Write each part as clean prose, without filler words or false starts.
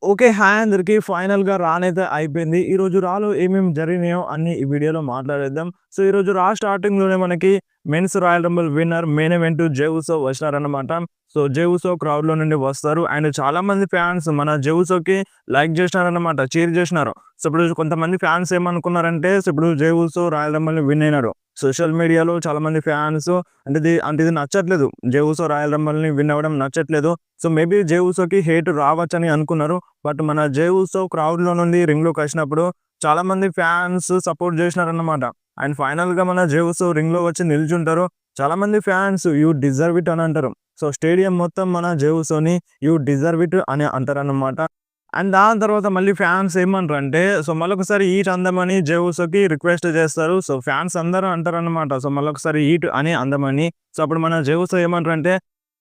Okay. Hi అందరికి. ఫైనల్‌గా రానైతే అయిపోయింది. ఈరోజు రాలో ఏమేమి జరిగినాయో అన్నీ ఈ వీడియోలో మాట్లాడేద్దాం. సో, ఈరోజు స్టార్టింగ్‌లోనే మనకి men's royal rumble winner main event Jey Uso వచ్చినారన్నమాట. సో, జే ఉసో క్రౌడ్‌లో నుండి వస్తారు. అండ్ చాలామంది ఫ్యాన్స్ మన జే ఉసోకి లైక్ చేసినారన్నమాట. చీర్ చేసినారు. సో, ఇప్పుడు కొంతమంది ఫ్యాన్స్ ఏమనుకున్నారంటే ఇప్పుడు జే ఉసో రాయల్ రంబుల్‌ని విన్ అయినారు. సోషల్ మీడియాలో చాలామంది ఫ్యాన్స్ ఇది నచ్చట్లేదు. జే ఉసో రాయల్ రంబుల్‌ని విన్ అవ్వడం నచ్చట్లేదు. సో, మేబీ జే ఉసోకి హేట్ రావచ్చని అనుకున్నారు. బట్ మన జే ఉసో క్రౌడ్‌లో నుండి రింగ్‌లోకొచ్చినప్పుడు చాలామంది ఫ్యాన్స్ సపోర్ట్ జేసినారన్నమాట. అండ్ ఫైనల్‌గా మన జే ఉసో రింగ్‌లో వచ్చి నిల్చుంటారు. చాలామంది ఫ్యాన్స్ యూ డిజర్వ్ ఇట్ అని అంటారు. సో, స్టేడియం మొత్తం మన జే ఉసోని యూ డిజర్వ్ ఇట్ అని అంటారన్నమాట. అండ్ దాని తర్వాత మళ్ళీ ఫ్యాన్స్ ఏమంటారంటే మళ్ళొకసారి ఈట్ అందమని జే ఉసోకి రిక్వెస్ట్ చేస్తారు. సో, ఫ్యాన్స్ అందరూ అంటారన్నమాట. సో, మళ్ళొకసారి ఈట్ అని అందమని. సో, అప్పుడు మన జే ఉసో ఏమంటారంటే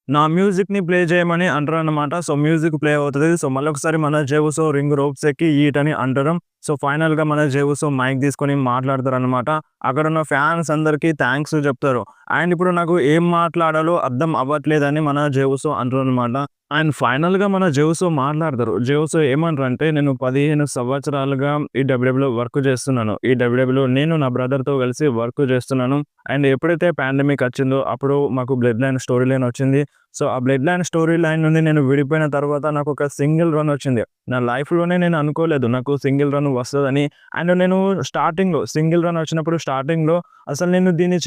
నా మ్యూజిక్‌ని ప్లే చేయమని అంటారన్నమాట. సో, మ్యూజిక్ ప్లే అవుతది. సో, మళ్ళొకసారి మన జే ఉసో రింగ్ రోప్స్ ఎక్కి ఈట్ అని అంటారు. సో, ఫైనల్‌గా మన జే ఉసో మైక్ తీసుకొని మాట్లాడతారన్నమాట. అక్కడున్న ఫ్యాన్స్ అందరికి థాంక్స్ చెప్తారు. అండ్ ఇప్పుడు నాకు ఏం మాట్లాడాలో అర్థం అవ్వట్లేదని మన జే ఉసో అంటారన్నమాట. అండ్ ఫైనల్‌గా మన జే ఉసో మాట్లాడతారు. జే ఉసో ఏమంటారంటే నేను 15 సంవత్సరాలుగా ఈ డబ్ల్యూడబ్ల్యూలో వర్క్ చేస్తున్నాను. ఈ డబ్ల్యూడబ్ల్యూలో నేను నా బ్రదర్‌తో కలిసి వర్క్ చేస్తున్నాను. అండ్ ఎప్పుడైతే పాండమిక్ వచ్చిందో అప్పుడు మాకు బ్లడ్ లైన్ స్టోరీ లైన్ వచ్చింది. సో, ఆ బ్లడ్ లైన్ స్టోరీ లైన్ నుండి నేను విడిపోయిన తర్వాత నాకొక సింగిల్ రన్ వచ్చింది. నా లైఫ్‌లోనే నేను అనుకోలేదు నాకు సింగిల్ రన్ వస్తదని. అండ్ నేను స్టార్టింగ్‌లో సింగిల్ రన్ వచ్చినప్పుడు స్టార్టింగ్‌లో అసలు నేను దీన్ని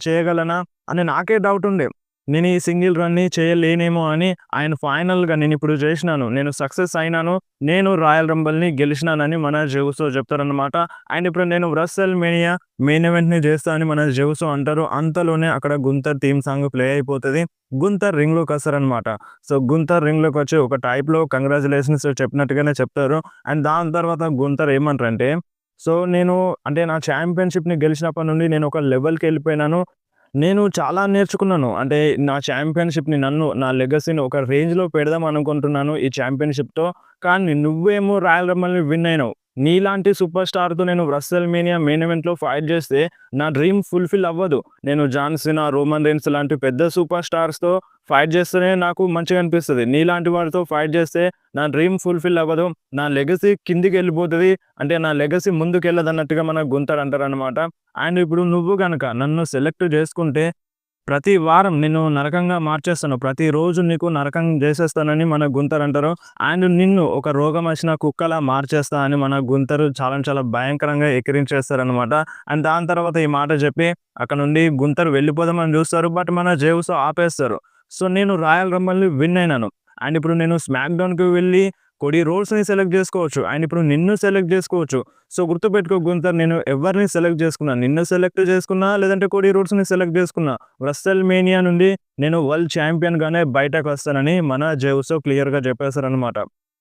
చేయగలనా అని నాకే డౌట్ ఉండే. నేను ఈ సింగిల్ రన్‌ని చేయలేనేమో అని. ఆయన ఫైనల్‌గా నేనిప్పుడు చేసినాను. నేను సక్సెస్ అయినాను. నేను రాయల్ రంబుల్‌ని గెలిచినానని మన జే ఉసో చెప్తారన్నమాట. అండ్ ఇప్పుడు నేను రెస్సల్ మేనియా మెయిన్ ఈవెంట్‌ని చేస్తా అని మన జే ఉసో అంటారు. అంతలోనే అక్కడ గుంతర్ థీమ్ సాంగ్ ప్లే అయిపోతది. గుంతర్ రింగ్‌లోకొస్తారన్నమాట. సో, గుంతర్ రింగ్‌లోకొచ్చి ఒక టైప్‌లో కంగ్రాచ్యులేషన్స్ చెప్పినట్టుగానే చెప్తారు. అండ్ దాని తర్వాత గుంతర్ ఏమంటారంటే నేను నా ఛాంపియన్‌షిప్‌ని గెలిచినప్పటి నుండి నేను ఒక లెవెల్‌కెళ్ళిపోయినాను. నేను చాలా నేర్చుకున్నాను. నా ఛాంపియన్‌షిప్‌ని నా లెగసీని ఒక రేంజ్‌లో పెడదాం అనుకుంటున్నాను ఈ ఛాంపియన్‌షిప్‌తో. కానీ నువ్వేమో రాయల్ రంబుల్‌ని విన్ అయినావు. నీలాంటి సూపర్ స్టార్‌తో నేను రెస్సల్‌మేనియా మెయిన్ ఈవెంట్‌లో ఫైట్ చేస్తే నా డ్రీమ్ ఫుల్‌ఫిల్ అవ్వదు. నేను జాన్ సీనా, రోమన్ రీన్స్ లాంటి పెద్ద సూపర్ స్టార్స్‌తో ఫైట్ చేస్తేనే నాకు మంచిగా అనిపిస్తది. నీలాంటి వాడితో ఫైట్ చేస్తే నా డ్రీమ్ ఫుల్‌ఫిల్ అవ్వదు. నా లెగసీ కిందికెళ్ళిపోతది. నా లెగసీ ముందుకెళ్ళదన్నట్టుగా మన గుంతర్ అంటారనమాట. అండ్ ఇప్పుడు నువ్వు గనక నన్ను సెలెక్ట్ చేసుకుంటే ప్రతి వారం నిన్ను నరకంగా మార్చేస్తాను. ప్రతిరోజు నీకు నరకం జేసేస్తానని మన గుంతర్ అంటారు. అండ్ నిన్ను ఒక రోగమొచ్చిన కుక్కలా మార్చేస్తా అని మన గుంతరు చాలా చాలా భయంకరంగా ఎక్కిరించేస్తారనమాట. అండ్ దాని తర్వాత ఈ మాట జెప్పి అక్కడ నుండి గుంతరు వెళ్ళిపోదామని జూస్తారు. బట్ మన జే ఉసో ఆపేస్తారు. సో, నేను రాయల్ రంబుల్‌ని విన్ అయినాను. అండ్ ఇప్పుడు నేను స్మాక్ డౌన్‌కి వెళ్ళి కోడీ రోడ్స్‌ని సెలెక్ట్ జేసుకోవచ్చు. అండ్ ఇప్పుడు నిన్ను సెలెక్ట్ జేసుకోవచ్చు. సో, గుర్తుపెట్టుకో గుంతర్ నేను ఎవరిని సెలెక్ట్ చేసుకున్నా, నిన్ను సెలెక్ట్ చేసుకున్నా, లేదంటే కోడీ రోడ్స్‌ని సెలెక్ట్ చేసుకున్నా, రెస్సల్ మేనియా నుండి నేను వరల్డ్ ఛాంపియన్‌గానే బయటకొస్తానని మన జే ఉసో క్లియర్‌గా చెప్పేసారనమాట.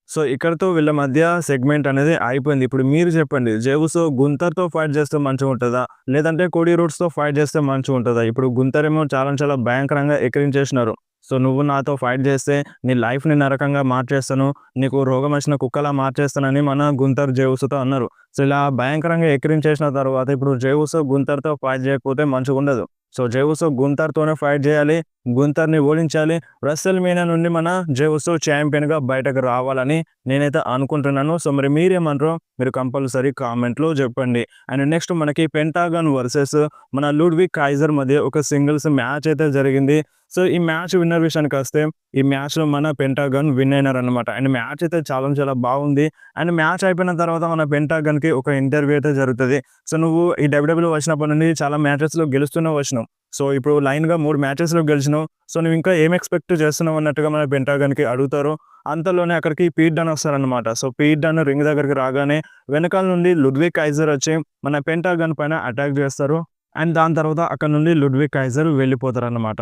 సో, ఇక్కడితో వీళ్ళ మధ్య సెగ్మెంట్ అనేది అయిపోయింది. ఇప్పుడు మీరు చెప్పండి. జే ఉసో గుంతర్‌తో ఫైట్ చేస్తే మంచిగుంటదా? లేదంటే కోడీ రోడ్స్‌తో ఫైట్ చేస్తే మంచిగుంటదా? ఇప్పుడు గుంతర్ ఏమో చాలా చాలా భయంకరంగా ఎక్కిరించేసినారు. సో, నువ్వు నాతో ఫైట్ చేస్తే నీ లైఫ్‌ని నరకంగా మార్చేస్తాను. నీకు రోగమొచ్చిన కుక్కలా మార్చేస్తానని మన గుంతర్ జే ఉసోతో అన్నారు. సో, ఇలా భయంకరంగా ఎక్కిరించేసిన తర్వాత ఇప్పుడు జే ఉసో గుంతర్‌తో ఫైట్ చేయకపోతే మంచిగుండదు. సో, జే ఉసో గుంతర్‌తోనే ఫైట్ చేయాలి. గుంతర్‌ని ఓడించాలి. రెస్సల్‌మేనియా నుండి మన జే ఉసో ఛాంపియన్‌గా బయటకు రావాలని నేనైతే అనుకుంటున్నాను. సో, మరి మీరేమంటారో మీరు కంపల్సరీ కామెంట్‌లో చెప్పండి. అండ్ నెక్స్ట్ మనకి పెంటాగాన్ వర్సెస్ మన లూడ్విగ్ కైజర్ మధ్య ఒక సింగిల్స్ మ్యాచ్ అయితే జరిగింది. సో, ఈ మ్యాచ్ విన్నర్ విషయానికొస్తే ఈ మ్యాచ్‌లో మన పెంటాగాన్ విన్ అయినారనమాట. అండ్ మ్యాచ్ అయితే చాలా చాలా బాగుంది. అండ్ మ్యాచ్ అయిపోయిన తర్వాత మన పెంటాగాన్‌కి ఒక ఇంటర్వ్యూ అయితే జరుగుతది. సో, నువ్వు ఈ డబ్ల్యూడబ్ల్యూలో వచ్చినప్పటి నుండి చాలా మ్యాచెస్‌లో గెలుస్తూనే వచ్చినావు. సో, ఇప్పుడు లైన్‌గా 3 మ్యాచెస్‌లో గెలిచినావు. సో, నువ్వు ఇంకా ఏం ఎక్స్‌పెక్ట్ చేస్తున్నావు అన్నట్టుగా మన పెంటాగాన్‌కి అడుగుతారు. అంతలోనే అక్కడికి పీట్ డన్ వస్తారనమాట. సో, పీట్ డన్ రింగ్ దగ్గరికి రాగానే వెనకాల నుండి లుడ్విగ్ కైజర్ వచ్చి మన పెంటాగాన్ పైన అటాక్ చేస్తారు. అండ్ దాని తర్వాత అక్కడ నుండి లుడ్విగ్ కైజర్ వెళ్ళిపోతారనమాట.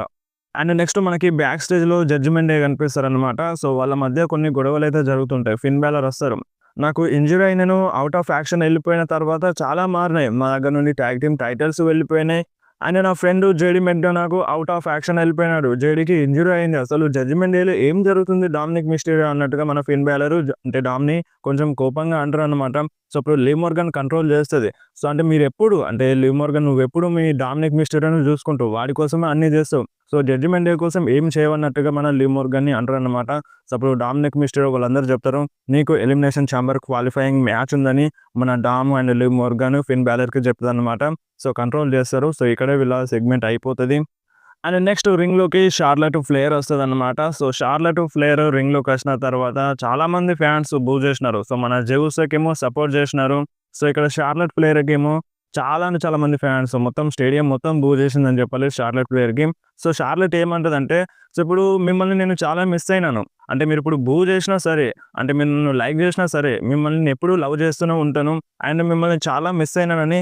అండ్ నెక్స్ట్ మనకి బ్యాక్ స్టేజ్‌లో జడ్జ్‌మెంట్ డే కనిపిస్తారనమాట. సో, వాళ్ళ మధ్య కొన్ని గొడవలైతే జరుగుతుంటాయి. ఫిన్ బాలర్ వస్తారు. నాకు ఇంజ్యూరీ అయి నేను ఔట్ ఆఫ్ యాక్షన్ ఎళ్ళిపోయిన తర్వాత చాలా మారినాయి. మా దగ్గర నుండి టాగ్ టీమ్ టైటిల్స్ వెళ్ళిపోయినాయి. అండ్ నా friend JD McDonald out of action ఎళ్ళిపోయినాడు. జేడీకి ఇంజ్యూరీ అయింది. అసలు జడ్జ్‌మెంట్ డేలో ఏం జరుగుతుంది డామినిక్ మిస్టీరియో అన్నట్టుగా మన ఫిన్ బాలర్ డామ్‌ని కొంచెం కోపంగా అంటారనమాట. సో, అప్పుడు లివ్ మోర్గాన్ కంట్రోల్ చేస్తది. సో, మీరెప్పుడు లివ్ మోర్గాన్ నువ్వెప్పుడు మీ డామినిక్ మిస్టీరియోని చూసుకుంటావు. వాడి కోసమే అన్నీ చేస్తావు. సో జడ్జిమెంట్ డే కోసం ఏం చేయవన్నట్టుగా మన లివ్ మోర్గాన్‌ని అంటారనమాట. సో అప్పుడు డామినిక్ మిస్టరీయో వాళ్ళందరూ చెప్తారు, నీకు ఎలిమినేషన్ ఛాంబర్ క్వాలిఫైయింగ్ మ్యాచ్ ఉందని మన Dom and Liv Morgan Finn బాలర్‌కి చెప్తాదనమాట. సో కంట్రోల్ చేస్తారు. సో ఇక్కడే వీళ్ళ సెగ్మెంట్ అయిపోతది. అండ్ నెక్స్ట్ రింగ్‌లోకి షార్లెట్ ఫ్లేర్ వస్తదనమాట. సో షార్లెట్ ఫ్లేర్ రింగ్‌లోకి వచ్చిన తర్వాత చాలామంది ఫ్యాన్స్ బూ చేసినారు. సో మన జెవుస్‌కేమో సపోర్ట్ చేసినారు. సో ఇక్కడ షార్లెట్ ఫ్లేర్‌కేమో చాలా అంటే చాలా మంది ఫ్యాన్స్ మొత్తం స్టేడియం మొత్తం బూ చేసిందని చెప్పాలి షార్లెట్ ఫ్లేర్‌కి. సో షార్లెట్ ఏమంటదంటే, సో ఇప్పుడు మిమ్మల్ని నేను చాలా మిస్ అయినాను. అంటే మీరిప్పుడు బూ చేసినా సరే, అంటే మీరు నన్ను లైక్ చేసినా సరే, మిమ్మల్ని నేనెప్పుడూ లవ్ చేస్తూనే ఉంటాను. అండ్ మిమ్మల్ని చాలా మిస్ అయినానని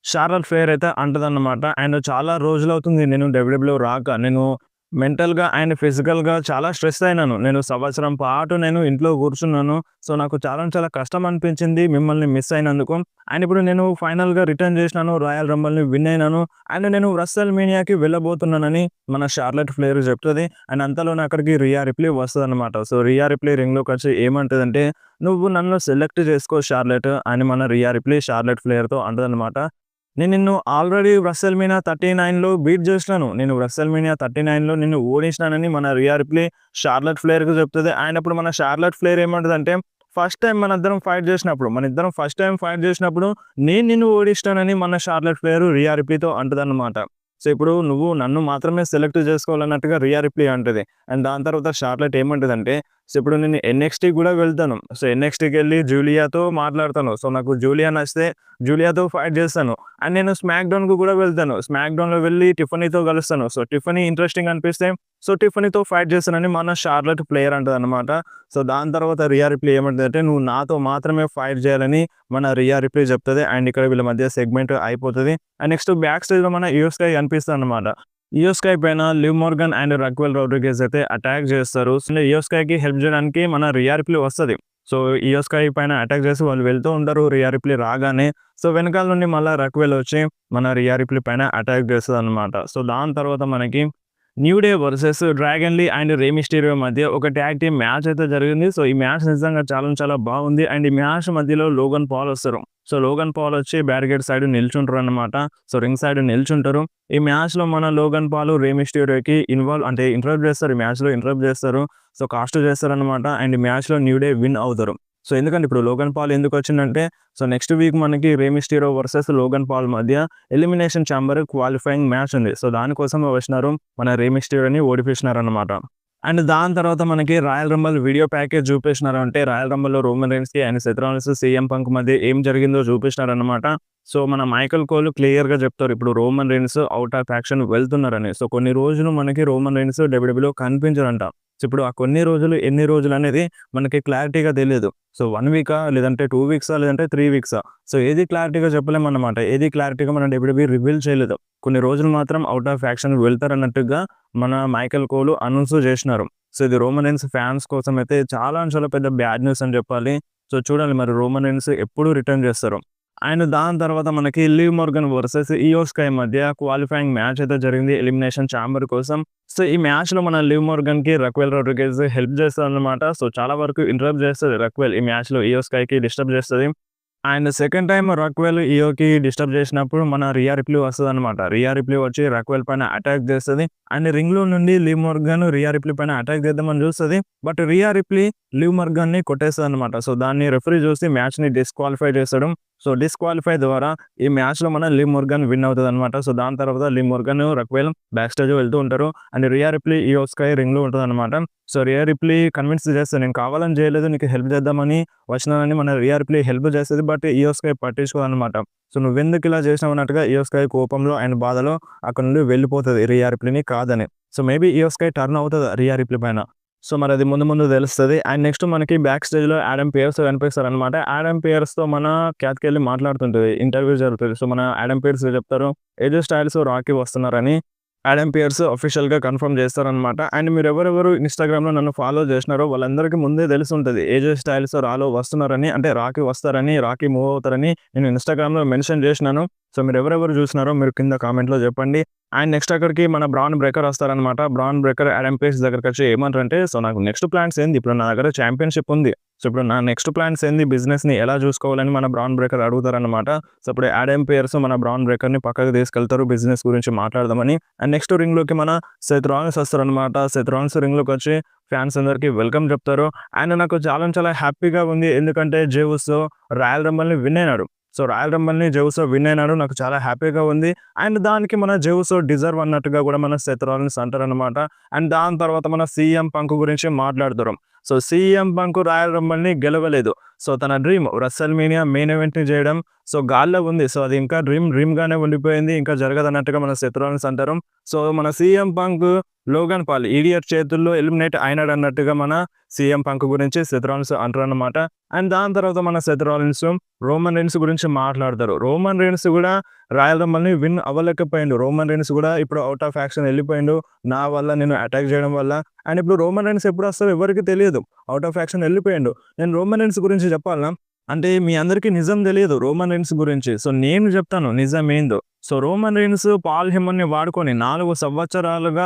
షార్లెట్ ఫ్లేర్ అయితే అంటదన్నమాట. అండ్ చాలా రోజులవుతుంది నేను డబ్ల్యూడబ్ల్యూ‌లో రాక. నేను మెంటల్‌గా అండ్ ఫిజికల్‌గా చాలా స్ట్రెస్ అయినాను. నేను సంవత్సరం పాటు నేను ఇంట్లో కూర్చున్నాను. సో నాకు చాలా అంటే చాలా కష్టం అనిపించింది మిమ్మల్ని మిస్ అయినందుకు. అండ్ ఇప్పుడు నేను ఫైనల్‌గా రిటర్న్ చేసినాను. రాయల్ రంబల్‌ని విన్ అయినాను. అండ్ నేను రెస్టల్ మేనియాకి వెళ్ళబోతున్నానని మన షార్లెట్ ఫ్లేర్ చెప్తది. అండ్ అంతలోనే అక్కడికి రియా రిప్లీ వస్తదనమాట. సో రియా రిప్లీ రింగ్‌లోకి వచ్చి ఏమంటదంటే, "నువ్వు నన్ను సెలెక్ట్ చేసుకో షార్లెట్" అని మన రియా రిప్లీ షార్లెట్ ఫ్లేర్‌తో అంటదనమాట. నేను నిన్ను ఆల్రెడీ రెస్టల్‌మేనియా 39లో బీట్ చేసినాను. నేను రెస్టల్‌మేనియా 39లో నిన్ను ఓడించినానని మన రియా రిప్లీ షార్లెట్ ఫ్లేర్‌కి చెప్తది. అండ్ అప్పుడు మన షార్లెట్ ఫ్లేర్ ఏమంటదంటే, ఫస్ట్ టైమ్ మనిద్దరం ఫస్ట్ టైమ్ ఫైట్ చేసినప్పుడు నేను నిన్ను ఓడిస్తానని మన షార్లెట్ ఫ్లేర్ రియా రిప్లీతో అంటదనమాట. సో ఇప్పుడు నువ్వు నన్ను మాత్రమే సెలెక్ట్ చేసుకోవాలన్నట్టుగా రియా రిప్లీ అంటది. అండ్ దాని తర్వాత షార్లెట్ ఏమంటదంటే, సో ఇప్పుడు నేను ఎన్‌ఎక్స్‌టీ కూడా వెళ్తాను. సో ఎన్‌ఎక్స్‌టీకెళ్ళి జూలియాతో మాట్లాడతాను. సో నాకు జూలియా నచ్చితే జూలియాతో ఫైట్ చేస్తాను. అండ్ నేను స్మాక్ డౌన్‌కి కూడా వెళ్తాను. స్మాక్ డౌన్‌లో వెళ్ళి టిఫనీతో కలుస్తాను. సో టిఫనీ ఇంట్రెస్టింగ్ అనిపిస్తే సో టిఫనీతో ఫైట్ చేస్తానని మన షార్లెట్ ఫ్లేర్ అంటదనమాట. సో దాని తర్వాత రియా రిప్లీ ఏమంటదంటే, నువ్వు నాతో మాత్రమే ఫైట్ చేయాలని మన రియా రిప్లీ చెప్తది. అండ్ ఇక్కడ వీళ్ళ మధ్య సెగ్మెంట్ అయిపోతది. అండ్ నెక్స్ట్ బ్యాక్ స్టేజ్‌లో మన ఇయో స్కై కనిపిస్తదనమాట. ఇయో స్కై పైన లివ్ మోర్గాన్ అండ్ రక్వెల్ రోడ్రిగేజ్ అయితే అటాక్ చేస్తారు. సో ఇయో స్కైకి హెల్ప్ చేయడానికి మన రియా రిప్లీ వస్తది. సో ఇయో స్కై పైన అటాక్ చేసి వాళ్ళు వెళ్తూ ఉంటారు రియా రిప్లీ రాగానే. సో వెనకాల నుండి మళ్ళా రక్వెల్ వచ్చి మన రియా రిప్లీ పైన అటాక్ చేస్తదనమాట. సో దాని తర్వాత మనకి New Day versus Dragon Lee and Rey Mysterio మధ్య ఒక ట్యాగ్ టీమ్ మ్యాచ్ అయితే జరిగింది. సో ఈ మ్యాచ్ నిజంగా చాలా చాలా బాగుంది. అండ్ ఈ మ్యాచ్ మధ్యలో లోగన్ పాల్ వస్తారు. సో లోగన్ పాల్ వచ్చి బ్యారికేడ్ సైడ్ నిల్చుంటారు అనమాట. సో రింగ్ సైడ్ నిల్చుంటారు. ఈ మ్యాచ్‌లో మన లోగన్ పాల్ రే మిస్టీరియోకి ఇంటరప్ట్ చేస్తారు. ఈ మ్యాచ్‌లో ఇంటరప్ట్ చేస్తారు. సో కాస్ట్ చేస్తారనమాట. అండ్ ఈ మ్యాచ్‌లో న్యూ డే విన్ అవుతారు. సో ఎందుకంటే ఇప్పుడు లోగన్ పాల్ ఎందుకొచ్చిందంటే, సో నెక్స్ట్ వీక్ మనకి Rey Mysterio versus Logan Paul మధ్య ఎలిమినేషన్ ఛాంబర్ క్వాలిఫైయింగ్ మ్యాచ్ ఉంది. సో దానికోసమే వచ్చినారు. మన రే మిస్టీరియోని ఓడిపించినారనమాట. అండ్ దాని తర్వాత మనకి రాయల్ రంబల్ వీడియో ప్యాకేజ్ చూపించినారు. అంటే రాయల్ రంబల్‌లో రోమన్ రైన్స్‌కి and Seth Rollins, CM Punk మధ్య ఏం జరిగిందో చూపించినారనమాట. సో మన మైకెల్ కోల్ క్లియర్‌గా చెప్తారు. ఇప్పుడు Roman Reigns out of action వెళ్తున్నారని. సో కొన్ని రోజులు మనకి రోమన్ రైన్స్ డబ్ల్యూడబ్ల్యూలో కనిపించరంట. సో ఇప్పుడు ఆ కొన్ని రోజులు ఎన్ని రోజులు అనేది మనకి క్లారిటీగా తెలీదు. సో 1 వీకా లేదంటే 2 వీక్సా లేదంటే 3 వీక్సా. సో ఏది క్లారిటీగా చెప్పలేమన్నమాట. ఏది క్లారిటీగా మన డబ్ల్యూడబ్ల్యూ రివీల్ చేయలేదు. కొన్ని రోజులు మాత్రం ఔట్ ఆఫ్ యాక్షన్‌కి వెళ్తారన్నట్టుగా మన మైకెల్ కోల్ అనౌన్స్ చేసినారు. సో ఇది రోమన్ రైన్స్ ఫ్యాన్స్ కోసం అయితే చాలా అంటే చాలా పెద్ద బ్యాడ్ న్యూస్ అని చెప్పాలి. సో చూడాలి మరి రోమన్ రైన్స్ ఎప్పుడు రిటర్న్ చేస్తారు. అండ్ దాని తర్వాత మనకి లివ్ మోర్గాన్ వర్సెస్ ఇయో స్కై మధ్య క్వాలిఫైయింగ్ మ్యాచ్ అయితే జరిగింది ఎలిమినేషన్ ఛాంబర్ కోసం. సో ఈ మ్యాచ్‌లో మన లివ్ మోర్గాన్‌కి రక్వెల్ రోడ్రిగేజ్ హెల్ప్ చేస్తారనమాట. సో చాలా వరకు ఇంటరప్ట్ చేస్తది రక్వెల్ ఈ మ్యాచ్‌లో ఇయో స్కైకి డిస్టర్బ్ చేస్తది. అండ్ సెకండ్ టైమ్ రక్వెల్ ఇయోకి డిస్టర్బ్ చేసినప్పుడు మన రియా రిప్లీ వస్తదనమాట. రియా రిప్లీ వచ్చి రక్వెల్ పైన అటాక్ చేస్తది. అండ్ రింగ్‌లో నుండి లివ్ మోర్గాన్ రియా రిప్లీ పైన అటాక్ చేద్దామని చూస్తది. బట్ రియా రిప్లీ లివ్ మోర్గాన్‌ని కొట్టేస్తదనమాట. సో దాన్ని రెఫరీ చూసి మ్యాచ్‌ని డిస్‌క్వాలిఫై చేస్తాడు. సో డిస్‌క్వాలిఫై ద్వారా ఈ మ్యాచ్‌లో మన లివ్ మోర్గాన్ విన్ అవుతదనమాట. సో దాని తర్వాత లివ్ మోర్గాన్, రక్వెల్ బ్యాక్ స్టేజ్ వెళ్తూ ఉంటారు. అండ్ రియా రిప్లీ ఇయో స్కై రింగ్‌లో ఉంటదనమాట. సో రియా రిప్లీ కన్విన్స్ చేస్తది. నేను కావాలని చేయలేదు, నీకు హెల్ప్ చేద్దామని వచ్చినానని మన రియా రిప్లీ హెల్ప్ చేస్తది. బట్ ఇయో స్కై పట్టించుకోదనమాట. సో నువ్వెందుకు ఇలా చేసినావు అన్నట్టుగా ఇయో స్కై కోపంలో అండ్ బాధలో అక్కడ నుండి వెళ్ళిపోతది రియా రిప్లీని కాదని. సో మేబీ ఇయో స్కై టర్న్ అవుతది రియా రిప్లీ పైన. సో మరి అది ముందు ముందు తెలుస్తది. అండ్ నెక్స్ట్ మనకి బ్యాక్ స్టేజ్‌లో ఆడమ్ పియర్స్ కనిపిస్తారనమాట. ఆడమ్ పియర్స్‌తో మన క్యాత్‌కెళ్ళి మాట్లాడుతుంటది. ఇంటర్వ్యూ జరుగుతది. సో మన ఆడమ్ పియర్స్ చెప్తారు, ఏజే స్టైల్స్, రాకీ వస్తున్నారని ఆడమ్ పియర్స్ అఫీషియల్‌గా కన్ఫర్మ్ చేస్తారనమాట. అండ్ మీరెవరెవరు ఇన్‌స్టాగ్రామ్‌లో నన్ను ఫాలో చేసినారో వాళ్ళందరికీ ముందే తెలిసుంటది. ఏజే స్టైల్స్ రాలో వస్తున్నారని, అంటే రాకీ వస్తారని, రాకీ మూవ్ అవుతారని నేను ఇన్‌స్టాగ్రామ్‌లో మెన్షన్ చేసినాను. సో మీరెవరెవరు చూసినారో మీరు కింద కామెంట్‌లో చెప్పండి. అండ్ నెక్స్ట్ అక్కడికి మన బ్రాన్ బ్రేకర్ వస్తారనమాట. బ్రాన్ బ్రేకర్ ఆడమ్ పియర్స్ దగ్గరికొచ్చి ఏమంటారంటే, సో నాకు నెక్స్ట్ ప్లాన్స్ ఏంది, ఇప్పుడు నా దగ్గర ఛాంపియన్‌షిప్ ఉంది. సో ఇప్పుడు నా నెక్స్ట్ ప్లాన్స్ ఏంది, బిజినెస్‌ని ఎలా చూసుకోవాలని మన బ్రౌన్ బ్రేకర్ అడుగుతారనమాట. సో ఇప్పుడు యాడమ్ పియర్స్ మన బ్రౌన్ బ్రేకర్‌ని పక్కకు తీసుకెళ్తారు బిజినెస్ గురించి మాట్లాడదామని. అండ్ నెక్స్ట్ రింగ్‌లోకి మన సెత్ రాలిన్స్ వస్తారనమాట. సెత్ రాలిన్స్ రింగ్‌లోకొచ్చి ఫ్యాన్స్ అందరికి వెల్కమ్ చెప్తారు. అండ్ నాకు చాలా చాలా హ్యాపీగా ఉంది. ఎందుకంటే జే ఉసో రాయల్ రంబల్‌ని విన్ అయినాడు. సో రాయల్ రంబల్‌ని జే ఉసో విన్ అయినాడు. నాకు చాలా హ్యాపీగా ఉంది. అండ్ దానికి మన జే ఉసో డిజర్వ్ అన్నట్టుగా కూడా మన సెత్ రాలిన్స్ అంటారనమాట. అండ్ దాని తర్వాత మన సీఎం పంక్ గురించి మాట్లాడతారు. సో సీఎం పంక్ రాయల్ రంబల్‌ని గెలవలేదు. సో తన డ్రీమ్ రెసల్‌మేనియా మెయిన్ ఈవెంట్‌ని చేయడం సో గాల్లో ఉంది. సో అది ఇంకా డ్రీమ్‌గానే ఉండిపోయింది. ఇంకా జరగదన్నట్టుగా మన సెత్ రాలిన్స్ అంటారు. సో మన CM Punk Logan Paul idiot చేతుల్లో ఎలిమినేట్ అయినాడన్నట్టుగా మన సీఎం పంక్ గురించి సెత్ రాలిన్స్ అంటారనమాట. అండ్ దాని తర్వాత మన సెత్ రాలిన్స్ రోమన్ రీన్స్ గురించి మాట్లాడతారు. రోమన్ రీన్స్ కూడా రాయల్ రంబల్‌ని విన్ అవ్వలేకపోయిండు. రోమన్ రీన్స్ కూడా ఇప్పుడు ఔట్ ఆఫ్ యాక్షన్ ఎళ్ళిపోయిండు. నా వల్ల నేను అటాక్ చేయడం వల్ల. అండ్ ఇప్పుడు రోమన్ రీన్స్ ఎప్పుడొస్తారో ఎవరికీ తెలియదు. ఔట్ ఆఫ్ యాక్షన్ ఎళ్ళిపోయిండు. నేను రోమన్ రీన్స్ గురించి చెప్పాలా? అంటే మీ అందరికీ నిజం తెలియదు రోమన్ రీన్స్ గురించి. సో నేను చెప్తాను నిజమేందో. సో రోమన్ రీన్స్ పాల్ హెమన్‌ని వాడుకొని 4 సంవత్సరాలుగా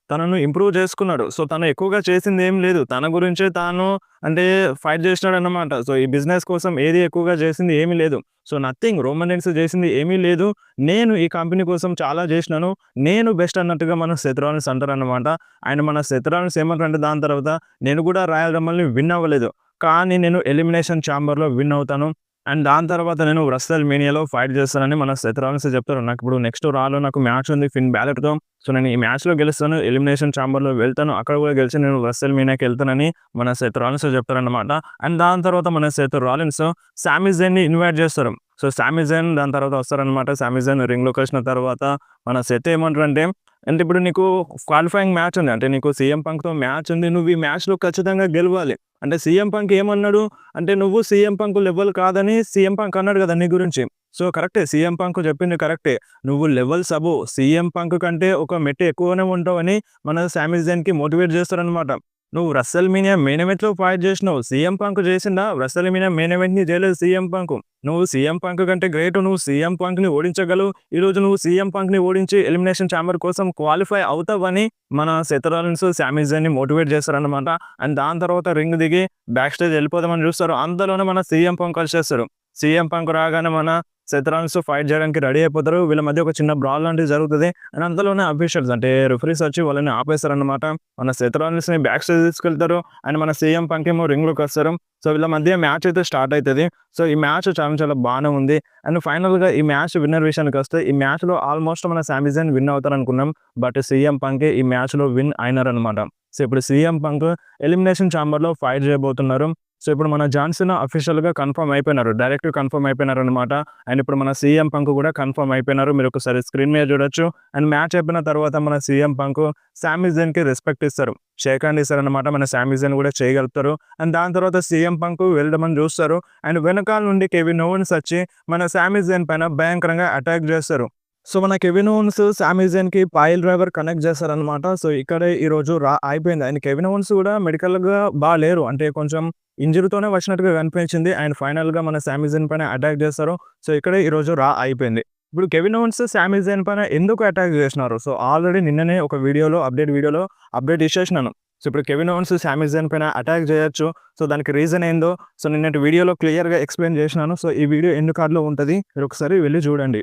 తనను ఇంప్రూవ్ చేసుకున్నాడు. సో తను ఎక్కువగా చేసింది ఏం లేదు. తన గురించే తాను అంటే ఫైట్ చేసినాడన్నమాట. సో ఈ బిజినెస్ కోసం ఏది ఎక్కువగా చేసింది ఏమీ లేదు. సో నథింగ్, రోమన్ రీన్స్ చేసింది ఏమీ లేదు. నేను ఈ కంపెనీ కోసం చాలా చేసినాను. నేను బెస్ట్ అన్నట్టుగా మన సెత్ రాలిన్స్ అంటారన్నమాట. అండ్ మన సెత్ రాలిన్స్ ఏమంటారంటే దాని తర్వాత నేను కూడా రాయల్ రంబల్‌ని విన్ అవ్వలేదు. కానీ నేను ఎలిమినేషన్ ఛాంబర్‌లో విన్ అవుతాను. అండ్ దాని తర్వాత నేను రెసల్‌మేనియాలో ఫైట్ చేస్తానని మన సెత్ రాలిన్స్ చెప్తారు. నాకు ఇప్పుడు నెక్స్ట్ రాలో నాకు మ్యాచ్ ఉంది ఫిన్ బాలర్‌తో. సో నేను ఈ మ్యాచ్‌లో గెలుస్తాను. ఎలిమినేషన్ ఛాంబర్‌లో వెళ్తాను. అక్కడ కూడా గెలిచి నేను రెసల్‌మేనియాకి వెళ్తానని మన సెత్ రాలిన్స్ చెప్తారన్నమాట. అండ్ దాని తర్వాత మన సెత్ రాలిన్స్ సామీ జైన్‌ని ఇన్వైట్ చేస్తారు. సో సామీ జైన్ దాని తర్వాత వస్తారనమాట. సామీ జైన్ రింగ్‌లోకి వచ్చిన తర్వాత మన సెత్ ఏమంటారంటే, అంటే ఇప్పుడు నీకు క్వాలిఫైయింగ్ మ్యాచ్ ఉంది. అంటే నీకు సీఎం పంక్‌తో మ్యాచ్ ఉంది. నువ్వు ఈ మ్యాచ్‌లో ఖచ్చితంగా గెలవాలి. అంటే సీఎం పంక్ ఏమన్నాడు అంటే, నువ్వు సీఎం పంక్ లెవెల్ కాదని సీఎం పంక్ అన్నాడు కదా నీ గురించి. సో కరెక్టే, సీఎం పంక్ చెప్పింది కరెక్టే. నువ్వు లెవెల్స్ అబోవ్ సీఎం పంక్ కంటే ఒక మెట్టు ఎక్కువనే ఉంటావని మన సామీ జైన్‌కి మోటివేట్ చేస్తారనమాట. నువ్వు రెసల్‌మేనియా మెయిన్ ఈవెంట్‌లో ఫైట్ చేసినావు. సీఎం పంక్ చేసిందా? రెసల్‌మేనియా మెయిన్ ఈవెంట్‌ని చేయలేదు సీఎం పంక్. నువ్వు సీఎం పంక్ కంటే గ్రేట్. నువ్వు సీఎం పంక్‌ని ఓడించగలవు. ఈరోజు నువ్వు సీఎం పంక్‌ని ఓడించి ఎలిమినేషన్ ఛాంబర్ కోసం క్వాలిఫై అవుతావని మన సెత్ రాలిన్స్ సామీ జైన్‌ని మోటివేట్ చేస్తారనమాట. అండ్ దాని తర్వాత రింగ్ దిగి బ్యాక్ స్టేజ్ వెళ్ళిపోదామని చూస్తారు. అంతలోనే మన సీఎం పంక్ వచ్చేస్తారు. సీఎం పంక్ రాగానే మన సెత్ రాలిన్స్ ఫైట్ చేయడానికి రెడీ అయిపోతారు. వీళ్ళ మధ్య ఒక చిన్న బ్రాల్ లాంటిది జరుగుతది. అండ్ అంతలోనే అఫీషియల్స్ అంటే రిఫరీస్ వచ్చి వాళ్ళని ఆపేస్తారనమాట. మన సెత్ రాలిన్స్‌ని బ్యాక్ స్టేజ్ తీసుకెళ్తారు. అండ్ మన సీఎం పంక్ ఏమో రింగ్‌లోకి వస్తారు. సో వీళ్ళ మధ్య మ్యాచ్ అయితే స్టార్ట్ అయితది. సో ఈ మ్యాచ్ చాలా చాలా బానే ఉంది. అండ్ ఫైనల్‌గా ఈ మ్యాచ్ విన్నర్ విషయానికి వస్తే, ఈ మ్యాచ్‌లో ఆల్మోస్ట్ మన సామీ జైన్ విన్ అవుతారనుకున్నాం. బట్ సీఎం పంకే ఈ మ్యాచ్‌లో విన్ అయినారనమాట. సో ఇప్పుడు సీఎం పంక్ ఎలిమినేషన్ ఛాంబర్‌లో ఫైట్ చేయబోతున్నారు. సో ఇప్పుడు మన జాన్ సీనా అఫీషియల్‌గా కన్ఫర్మ్ అయిపోయినారు. Direct confirm అయిపోయినారనమాట. అండ్ ఇప్పుడు మన సీఎం పంక్ కూడా కన్ఫర్మ్ అయిపోయినారు. మీరు ఒకసారి స్క్రీన్ మీద చూడొచ్చు. అండ్ మ్యాచ్ అయిపోయిన తర్వాత మన సీఎం పంక్ సామీ జైన్‌కి రెస్పెక్ట్ ఇస్తారు. షేక్ హ్యాండ్ ఇస్తారనమాట. మన సామీ జైన్ కూడా చేయగలుగుతారు. అండ్ దాని తర్వాత సీఎం పంక్ వెళ్దామని చూస్తారు. అండ్ వెనకాల నుండి కెవిన్ ఓవెన్స్ వచ్చి మన సామీ జైన్ పైన భయంకరంగా అటాక్ చేస్తారు. సో మన కెవిన్ ఓవెన్స్ సామీ జైన్‌కి పాయిల్ డ్రైవర్ కనెక్ట్ చేస్తారనమాట. సో ఇక్కడే ఈరోజు అయిపోయింది. అండ్ కెవిన్ ఓవెన్స్ కూడా మెడికల్‌గా లేరు. అంటే కొంచెం ఇంజ్యూరీతోనే వచ్చినట్టుగా కనిపించింది. అండ్ ఫైనల్‌గా మన సామీ జైన్ పైన అటాక్ చేస్తారు. సో ఇక్కడే ఈరోజు అయిపోయింది. ఇప్పుడు కెవిన్ ఓవెన్స్ సామీ జైన్ పైన ఎందుకు అటాక్ చేసినారు? సో ఆల్రెడీ నిన్ననే ఒక వీడియోలో అప్డేట్ ఇచ్చేసినాను. సో ఇప్పుడు కెవిన్ ఓవెన్స్ సామీ జైన్ పైన అటాక్ చేయొచ్చు. సో దానికి రీజన్ ఏందో సో నిన్నటి వీడియోలో క్లియర్‌గా ఎక్స్‌ప్లెయిన్ చేసినాను. సో ఈ వీడియో ఎండ్ కార్డ్‌లో ఉంటది. మీరు ఒకసారి వెళ్లి చూడండి.